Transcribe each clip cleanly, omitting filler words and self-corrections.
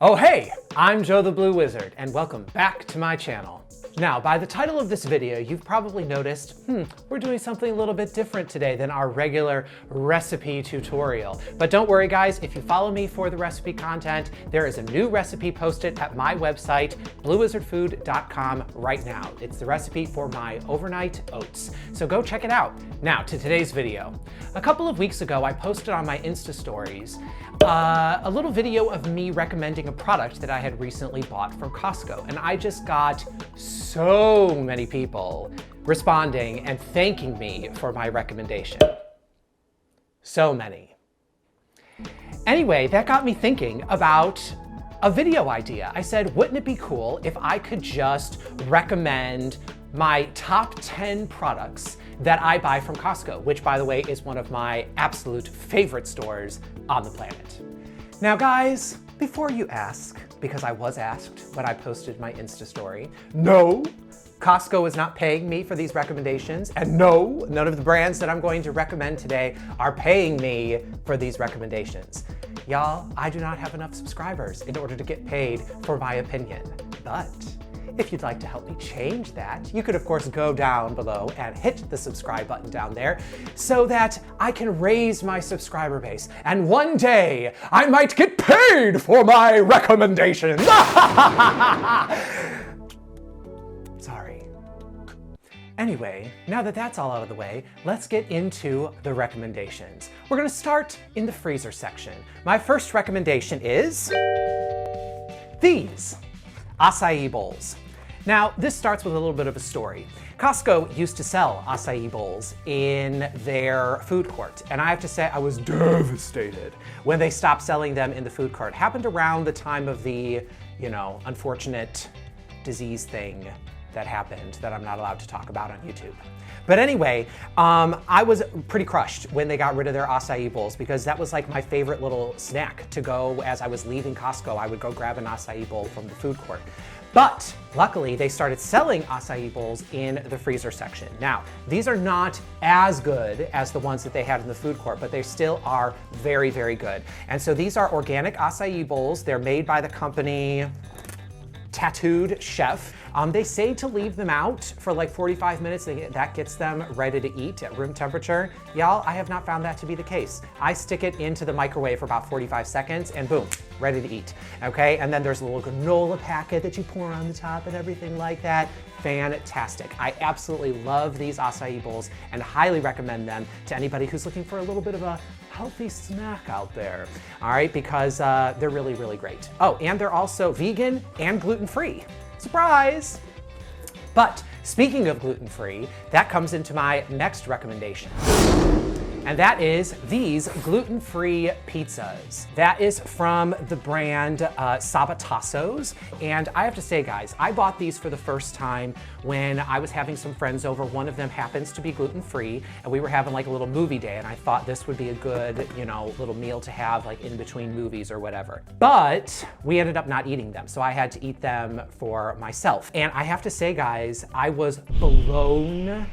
Oh hey, I'm Joe the Blue Wizard, and welcome back to my channel. Now, by the title of this video, you've probably noticed, we're doing something a little bit different today than our regular recipe tutorial. But don't worry guys, if you follow me for the recipe content, there is a new recipe posted at my website, bluewizardfood.com right now. It's the recipe for my overnight oats. So go check it out. Now, to today's video. A couple of weeks ago, I posted on my Insta stories a little video of me recommending a product that I had recently bought from Costco. And I just got so many people responding and thanking me for my recommendation. So many. Anyway, that got me thinking about a video idea. I said, wouldn't it be cool if I could just recommend my top 10 products that I buy from Costco, which by the way is one of my absolute favorite stores on the planet. Now guys, before you ask, because I was asked when I posted my Insta story, no, Costco is not paying me for these recommendations, and no, none of the brands that I'm going to recommend today are paying me for these recommendations. Y'all, I do not have enough subscribers in order to get paid for my opinion, but if you'd like to help me change that, you could of course go down below and hit the subscribe button down there so that I can raise my subscriber base. And one day I might get paid for my recommendations. Sorry. Anyway, now that that's all out of the way, let's get into the recommendations. We're gonna start in the freezer section. My first recommendation is these acai bowls. Now, this starts with a little bit of a story. Costco used to sell acai bowls in their food court, and I have to say I was devastated when they stopped selling them in the food court. It happened around the time of the, unfortunate disease thing that happened that I'm not allowed to talk about on YouTube. But anyway, I was pretty crushed when they got rid of their acai bowls because that was like my favorite little snack to go as I was leaving Costco. I would go grab an acai bowl from the food court. But luckily, they started selling acai bowls in the freezer section. Now, these are not as good as the ones that they had in the food court, but they still are very, very good. And so these are organic acai bowls. They're made by the company Tattooed Chef. They say to leave them out for like 45 minutes. That gets them ready to eat at room temperature. Y'all, I have not found that to be the case. I stick it into the microwave for about 45 seconds and boom, ready to eat, okay? And then there's a little granola packet that you pour on the top and everything like that. Fantastic. I absolutely love these acai bowls and highly recommend them to anybody who's looking for a little bit of a healthy snack out there, all right? Because they're really, really great. Oh, and they're also vegan and gluten-free. Surprise! But speaking of gluten-free, that comes into my next recommendation. And that is these gluten-free pizzas. That is from the brand Sabatassos. And I have to say, guys, I bought these for the first time when I was having some friends over. One of them happens to be gluten-free, and we were having like a little movie day, and I thought this would be a good, little meal to have like in between movies or whatever. But we ended up not eating them, so I had to eat them for myself. And I have to say, guys, I was blown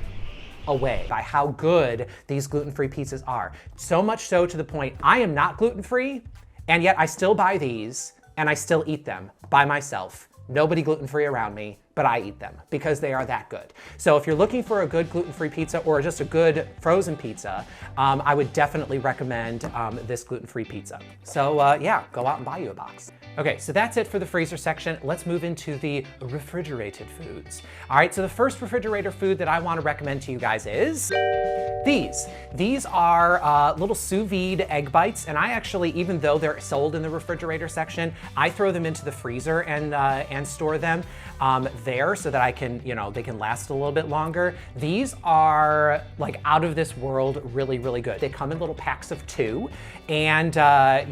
away by how good these gluten-free pizzas are. So much so to the point I am not gluten-free, and yet I still buy these and I still eat them by myself. Nobody gluten-free around me, but I eat them because they are that good. So if you're looking for a good gluten-free pizza or just a good frozen pizza, I would definitely recommend this gluten-free pizza. So yeah, go out and buy you a box. Okay, so that's it for the freezer section. Let's move into the refrigerated foods. All right, so the first refrigerator food that I want to recommend to you guys is these. These are little sous vide egg bites, and I actually, even though they're sold in the refrigerator section, I throw them into the freezer and store them there so that I can, they can last a little bit longer. These are like out of this world, really, really good. They come in little packs of 2, and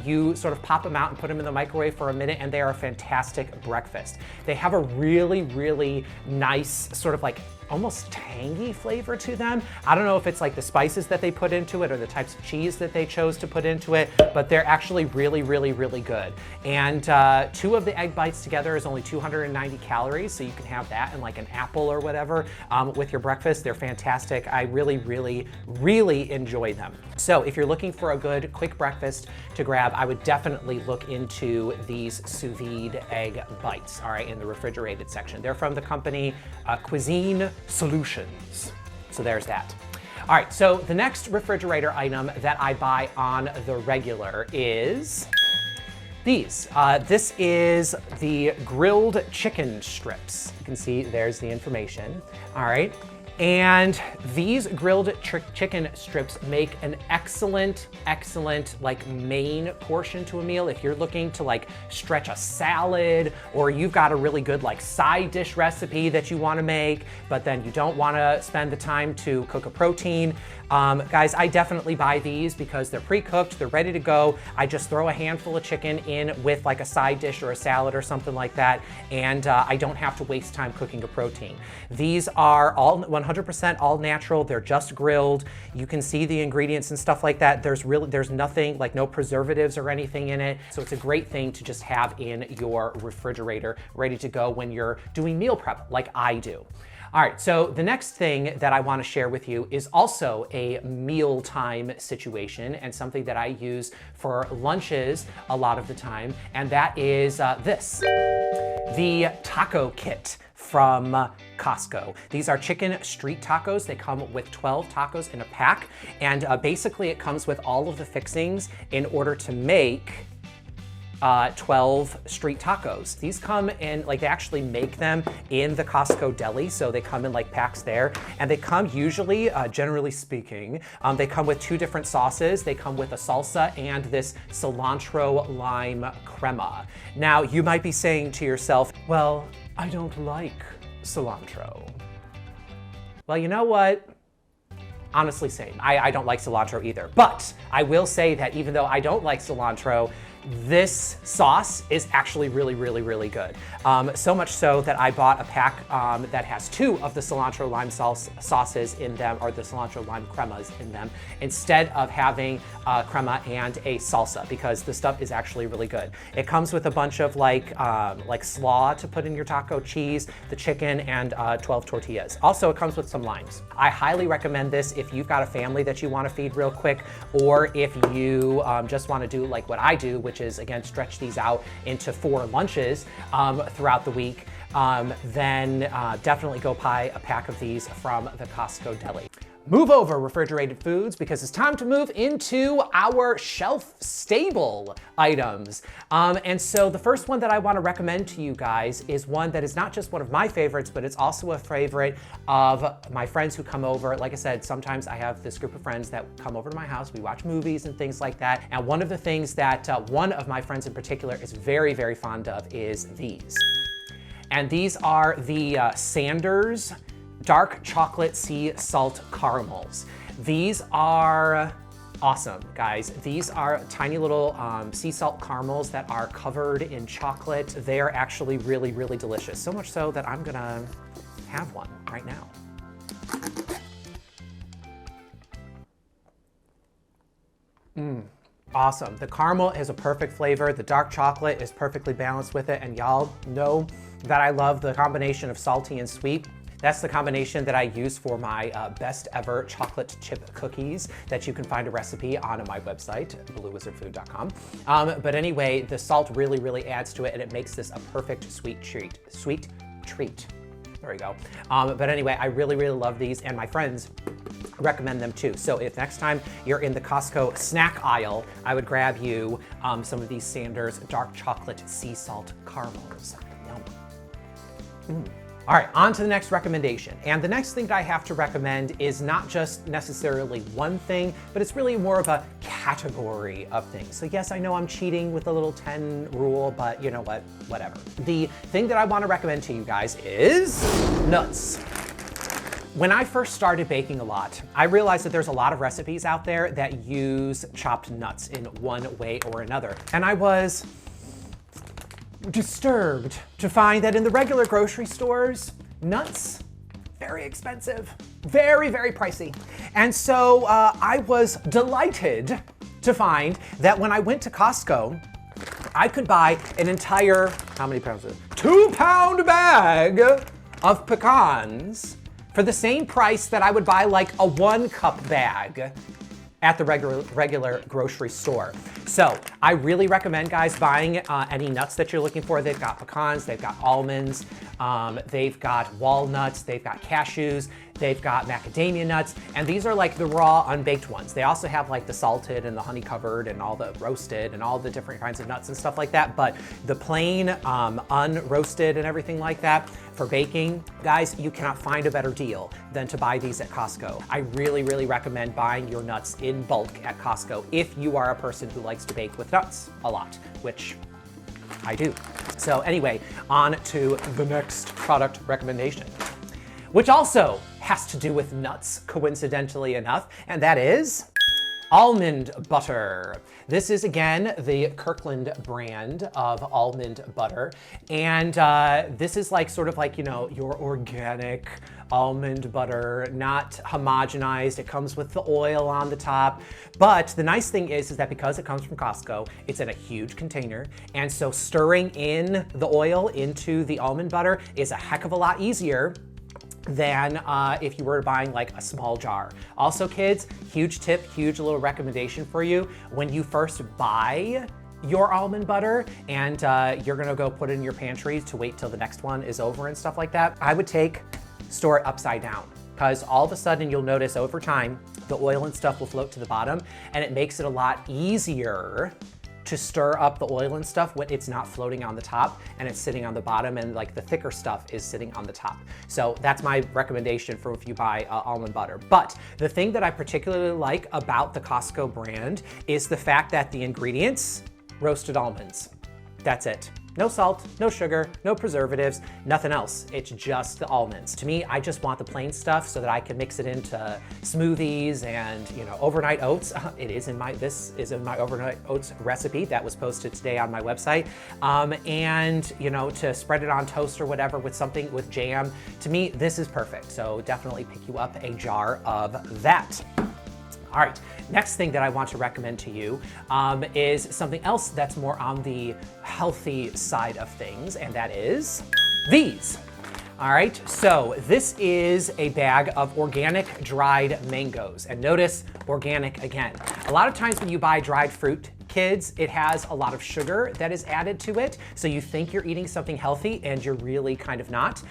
you sort of pop them out and put them in the microwave for a minute, and they are a fantastic breakfast. They have a really, really nice sort of like almost tangy flavor to them. I don't know if it's like the spices that they put into it or the types of cheese that they chose to put into it, but they're actually really, really, really good. And 2 of the egg bites together is only 290 calories, so you can have that and like an apple or whatever with your breakfast. They're fantastic. I really, really, really enjoy them. So if you're looking for a good quick breakfast to grab, I would definitely look into these sous vide egg bites, all right, in the refrigerated section. They're from the company Cuisine Solutions. So there's that. All right, so the next refrigerator item that I buy on the regular is these. This is the grilled chicken strips. You can see there's the information, all right? And these grilled chicken strips make an excellent, excellent like main portion to a meal. If you're looking to like stretch a salad, or you've got a really good like side dish recipe that you want to make, but then you don't want to spend the time to cook a protein. Guys, I definitely buy these because they're pre-cooked, they're ready to go. I just throw a handful of chicken in with like a side dish or a salad or something like that, and I don't have to waste time cooking a protein. These are all 100% all natural. They're just grilled. You can see the ingredients and stuff like that. There's nothing, like no preservatives or anything in it. So it's a great thing to just have in your refrigerator, ready to go when you're doing meal prep like I do. All right, so the next thing that I want to share with you is also a mealtime situation and something that I use for lunches a lot of the time, and that is the taco kit from Costco. These are chicken street tacos. They come with 12 tacos in a pack, and basically it comes with all of the fixings in order to make 12 street tacos. These come in, like they actually make them in the Costco deli, so they come in like packs there, and they come usually, generally speaking, they come with 2 different sauces. They come with a salsa and this cilantro lime crema. Now, you might be saying to yourself, well, I don't like cilantro. Well, you know what? Honestly, same. I don't like cilantro either, but I will say that even though I don't like cilantro, this sauce is actually really, really, really good. So much so that I bought a pack that has 2 of the cilantro lime sauces in them, or the cilantro lime cremas in them, instead of having crema and a salsa, because the stuff is actually really good. It comes with a bunch of like slaw to put in your taco, cheese, the chicken, and 12 tortillas. Also, it comes with some limes. I highly recommend this if you've got a family that you want to feed real quick, or if you just want to do like what I do, which is, again, stretch these out into 4 lunches throughout the week, then definitely go buy a pack of these from the Costco deli. Move over, refrigerated foods, because it's time to move into our shelf-stable items. And so the first one that I want to recommend to you guys is one that is not just one of my favorites, but it's also a favorite of my friends who come over. Like I said, sometimes I have this group of friends that come over to my house. We watch movies and things like that. And one of the things that one of my friends in particular is very, very fond of is these. And these are the Sanders dark chocolate sea salt caramels. These are awesome, guys. These are tiny little sea salt caramels that are covered in chocolate. They are actually really, really delicious. So much so that I'm gonna have one right now. Awesome. The caramel is a perfect flavor. The dark chocolate is perfectly balanced with it. And y'all know that I love the combination of salty and sweet. That's the combination that I use for my best ever chocolate chip cookies that you can find a recipe on my website, bluewizardfood.com. But anyway, the salt really, really adds to it, and it makes this a perfect sweet treat. There we go. But anyway, I really, really love these, and my friends recommend them too. So if next time you're in the Costco snack aisle, I would grab you some of these Sanders dark chocolate sea salt caramels. Yum. All right, on to the next recommendation. And the next thing that I have to recommend is not just necessarily one thing, but it's really more of a category of things. So yes, I know I'm cheating with the little 10 rule, but you know what, whatever. The thing that I want to recommend to you guys is nuts. When I first started baking a lot, I realized that there's a lot of recipes out there that use chopped nuts in one way or another. And I was disturbed to find that in the regular grocery stores, nuts very expensive, very, very pricey. And so I was delighted to find that when I went to Costco, I could buy an entire, how many pounds is it? 2-pound bag of pecans for the same price that I would buy like a 1-cup bag at the regular grocery store. So I really recommend, guys, buying any nuts that you're looking for. They've got pecans, they've got almonds, they've got walnuts, they've got cashews, they've got macadamia nuts, and these are like the raw unbaked ones. They also have like the salted and the honey covered and all the roasted and all the different kinds of nuts and stuff like that. But the plain unroasted and everything like that for baking, guys, you cannot find a better deal than to buy these at Costco. I really, really recommend buying your nuts in bulk at Costco if you are a person who likes to bake with nuts a lot, which I do. So anyway, on to the next product recommendation, which also has to do with nuts, coincidentally enough, and that is almond butter. This is, again, the Kirkland brand of almond butter. And this is like sort of like, you know, your organic almond butter, not homogenized. It comes with the oil on the top. But the nice thing is that because it comes from Costco, it's in a huge container. And so stirring in the oil into the almond butter is a heck of a lot easier than if you were buying like a small jar. Also, kids, huge tip, huge little recommendation for you. When you first buy your almond butter and you're gonna go put it in your pantry to wait till the next one is over and stuff like that, I would store it upside down, because all of a sudden you'll notice over time the oil and stuff will float to the bottom, and it makes it a lot easier to stir up the oil and stuff when it's not floating on the top and it's sitting on the bottom, and like the thicker stuff is sitting on the top. So that's my recommendation for if you buy almond butter. But the thing that I particularly like about the Costco brand is the fact that the ingredients, roasted almonds. That's it. No salt, no sugar, no preservatives, nothing else. It's just the almonds. To me, I just want the plain stuff so that I can mix it into smoothies and, you know, overnight oats. This is in my overnight oats recipe that was posted today on my website. And, you know, to spread it on toast or whatever with something with jam. To me, this is perfect. So definitely pick you up a jar of that. All right, next thing that I want to recommend to you is something else that's more on the healthy side of things, and that is these. All right, so this is a bag of organic dried mangoes, and notice organic again. A lot of times when you buy dried fruit, kids, it has a lot of sugar that is added to it, so you think you're eating something healthy and you're really kind of not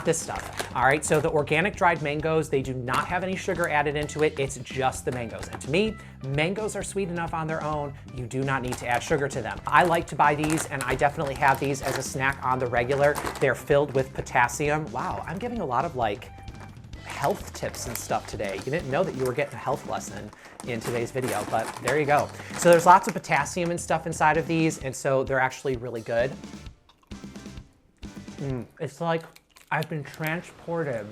this stuff. All right, so the organic dried mangoes, they do not have any sugar added into it, it's just the mangoes. And to me, mangoes are sweet enough on their own, you do not need to add sugar to them. I like to buy these, and I definitely have these as a snack on the regular. They're filled with potassium. Wow, I'm giving a lot of like health tips and stuff today. You didn't know that you were getting a health lesson in today's video, but there you go. So there's lots of potassium and stuff inside of these, and so they're actually really good. It's like I've been transported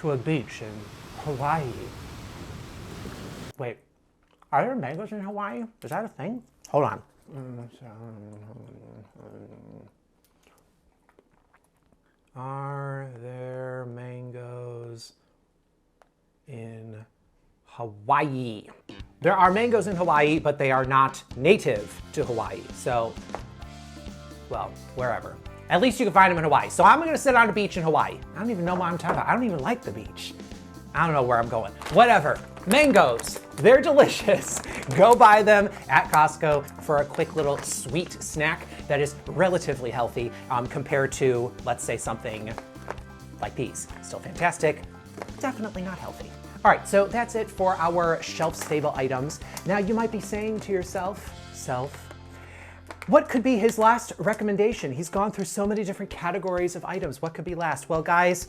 to a beach in Hawaii. Wait, are there mangoes in Hawaii? Is that a thing? Hold on. Are there mangoes in Hawaii? There are mangoes in Hawaii, but they are not native to Hawaii. So, well, wherever. At least you can find them in Hawaii. So I'm gonna sit on a beach in Hawaii. I don't even know what I'm talking about. I don't even like the beach. I don't know where I'm going. Whatever. Mangoes, they're delicious. Go buy them at Costco for a quick little sweet snack that is relatively healthy compared to, let's say, something like these. Still fantastic, definitely not healthy. All right, so that's it for our shelf-stable items. Now you might be saying to yourself, what could be his last recommendation? He's gone through so many different categories of items. What could be last? Well, guys,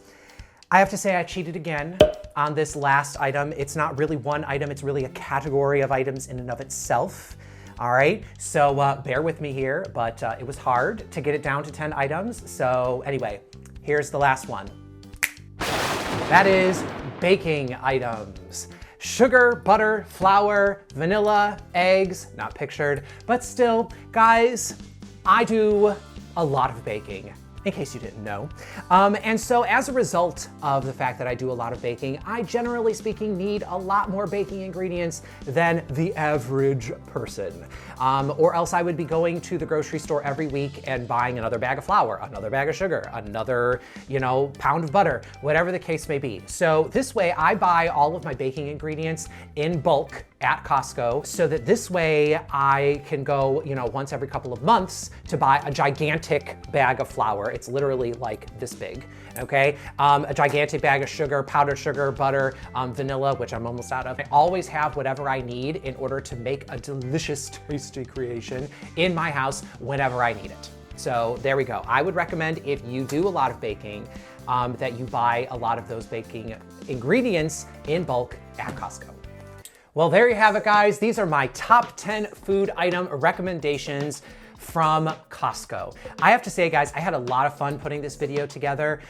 I have to say I cheated again on this last item. It's not really one item, it's really a category of items in and of itself. All right, so bear with me here, but it was hard to get it down to 10 items. So anyway, here's the last one. That is baking items. Sugar, butter, flour, vanilla, eggs, not pictured, but still, guys, I do a lot of baking. in case you didn't know. And so as a result of the fact that I do a lot of baking, I generally speaking need a lot more baking ingredients than the average person. Or else I would be going to the grocery store every week and buying another bag of flour, another bag of sugar, another, pound of butter, whatever the case may be. So this way I buy all of my baking ingredients in bulk at Costco, so that this way I can go, once every couple of months to buy a gigantic bag of flour. It's literally like this big, okay? A gigantic bag of sugar, powdered sugar, butter, vanilla, which I'm almost out of. I always have whatever I need in order to make a delicious, tasty creation in my house whenever I need it. So there we go. I would recommend, if you do a lot of baking, that you buy a lot of those baking ingredients in bulk at Costco. Well, there you have it, guys. These are my top 10 food item recommendations from Costco. I have to say, guys, I had a lot of fun putting this video together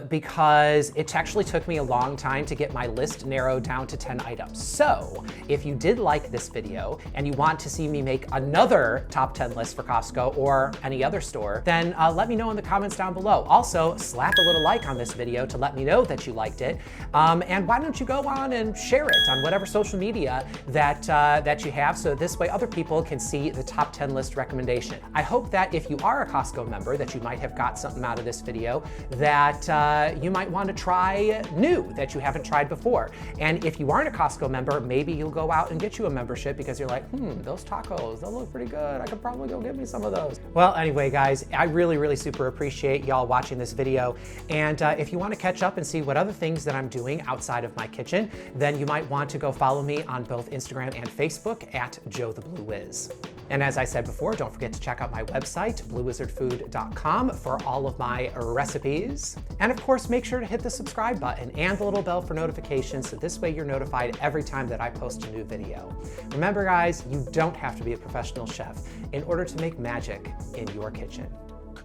because it actually took me a long time to get my list narrowed down to 10 items. So if you did like this video and you want to see me make another top 10 list for Costco or any other store, then let me know in the comments down below. Also, slap a little like on this video to let me know that you liked it. And why don't you go on and share it on whatever social media that you have, so this way other people can see the top 10 list recommendation. I hope that if you are a Costco member, that you might have got something out of this video that you might want to try new, that you haven't tried before. And if you aren't a Costco member, maybe you'll go out and get you a membership because you're like, those tacos, those look pretty good. I could probably go get me some of those. Well, anyway, guys, I really super appreciate y'all watching this video. And if you want to catch up and see what other things that I'm doing outside of my kitchen, then you might want to go follow me on both Instagram and Facebook at Joe the Blue Wiz. And as I said before, don't forget to check out my website, bluewizardfood.com, for all of my recipes. And of course, make sure to hit the subscribe button and the little bell for notifications, so this way you're notified every time that I post a new video. Remember, guys, you don't have to be a professional chef in order to make magic in your kitchen.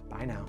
Bye now.